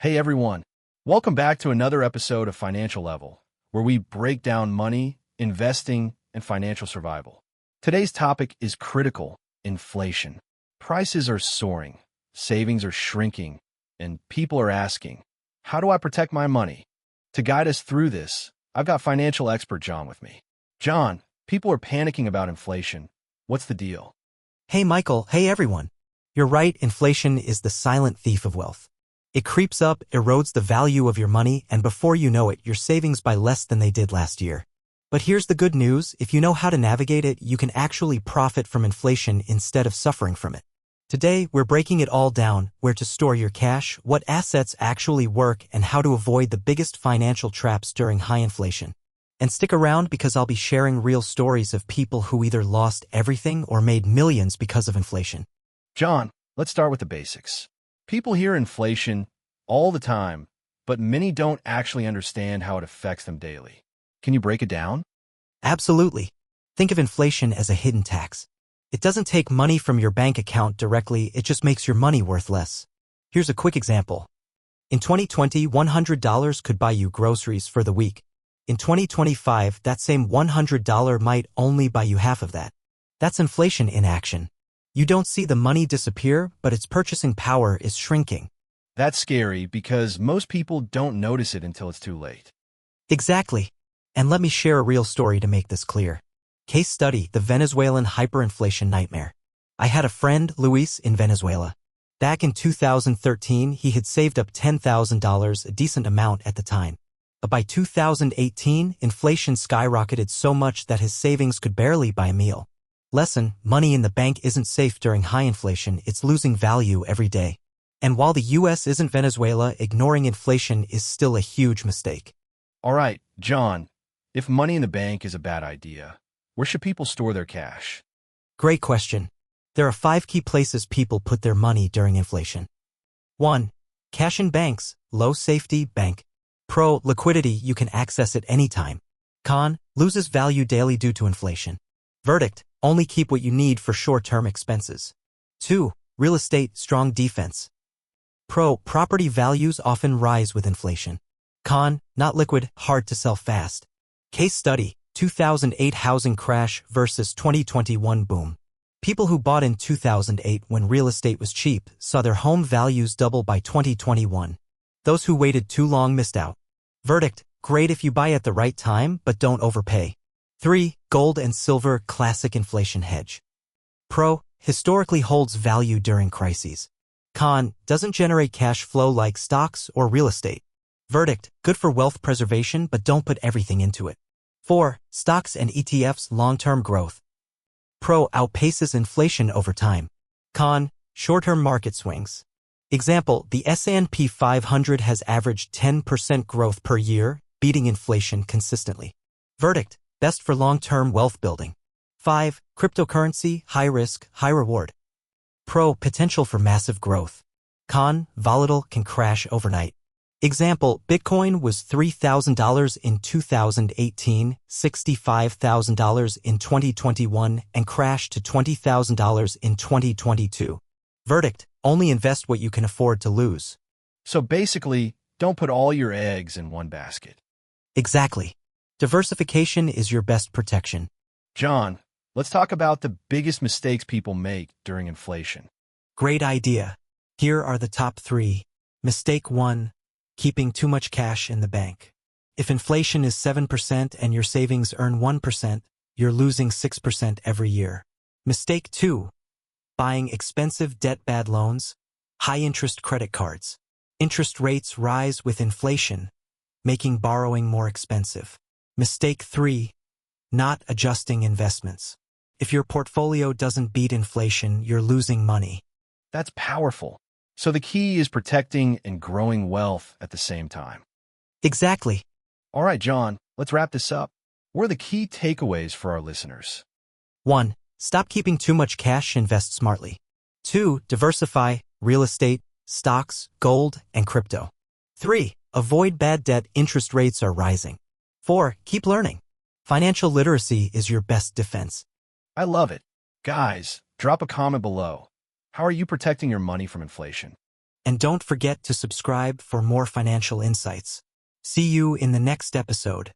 Hey everyone, welcome back to another episode of Financial Level, where we break down money, investing, and financial survival. Today's topic is critical: inflation. Prices are soaring, savings are shrinking, and people are asking, how do I protect my money? To guide us through this, I've got financial expert John with me. John, people are panicking about inflation. What's the deal? Hey Michael, hey everyone. You're right, inflation is the silent thief of wealth. It creeps up, erodes the value of your money, and before you know it, your savings by less than they did last year. But here's the good news: if you know how to navigate it, you can actually profit from inflation instead of suffering from it. Today, we're breaking it all down: where to store your cash, what assets actually work, and how to avoid the biggest financial traps during high inflation. And stick around because I'll be sharing real stories of people who either lost everything or made millions because of inflation. John, let's start with the basics. People hear inflation all the time, but many don't actually understand how it affects them daily. Can you break it down? Absolutely. Think of inflation as a hidden tax. It doesn't take money from your bank account directly, it just makes your money worth less. Here's a quick example. In 2020, $100 could buy you groceries for the week. In 2025, that same $100 might only buy you half of that. That's inflation in action. You don't see the money disappear, but its purchasing power is shrinking. That's scary because most people don't notice it until it's too late. Exactly. And let me share a real story to make this clear. Case study: the Venezuelan hyperinflation nightmare. I had a friend, Luis, in Venezuela. Back in 2013, he had saved up $10,000, a decent amount at the time. But by 2018, inflation skyrocketed so much that his savings could barely buy a meal. Lesson: money in the bank isn't safe during high inflation, it's losing value every day. And while the US isn't Venezuela, ignoring inflation is still a huge mistake. All right, John, if money in the bank is a bad idea, where should people store their cash? Great question. There are 5 key places people put their money during inflation. 1. Cash in banks, low safety bank. Pro: liquidity, you can access it anytime. Con: loses value daily due to inflation. Verdict: only keep what you need for short-term expenses. 2. Real estate, strong defense. Pro: property values often rise with inflation. Con: not liquid, hard to sell fast. Case study: 2008 housing crash versus 2021 boom. People who bought in 2008 when real estate was cheap saw their home values double by 2021. Those who waited too long missed out. Verdict: great if you buy at the right time, but don't overpay. 3. Gold and silver, classic inflation hedge. Pro: historically holds value during crises. Con: doesn't generate cash flow like stocks or real estate. Verdict: good for wealth preservation, but don't put everything into it. 4. Stocks and ETFs, long-term growth. Pro: outpaces inflation over time. Con: short-term market swings. Example: the S&P 500 has averaged 10% growth per year, beating inflation consistently. Verdict: best for long-term wealth building. 5. Cryptocurrency, high risk, high reward. Pro: potential for massive growth. Con: volatile, can crash overnight. Example: Bitcoin was $3,000 in 2018, $65,000 in 2021, and crashed to $20,000 in 2022. Verdict: only invest what you can afford to lose. So basically, don't put all your eggs in one basket. Exactly. Diversification is your best protection. John, let's talk about the biggest mistakes people make during inflation. Great idea. Here are the top 3. Mistake 1. Keeping too much cash in the bank. If inflation is 7% and your savings earn 1%, you're losing 6% every year. Mistake 2. Buying expensive debt-bad loans, high-interest credit cards. Interest rates rise with inflation, making borrowing more expensive. Mistake 3. Not adjusting investments. If your portfolio doesn't beat inflation, you're losing money. That's powerful. So the key is protecting and growing wealth at the same time. Exactly. All right, John, let's wrap this up. What are the key takeaways for our listeners? 1. Stop keeping too much cash, invest smartly. 2. Diversify, real estate, stocks, gold, and crypto. 3. Avoid bad debt, interest rates are rising. 4. Keep learning. Financial literacy is your best defense. I love it. Guys, drop a comment below. How are you protecting your money from inflation? And don't forget to subscribe for more financial insights. See you in the next episode.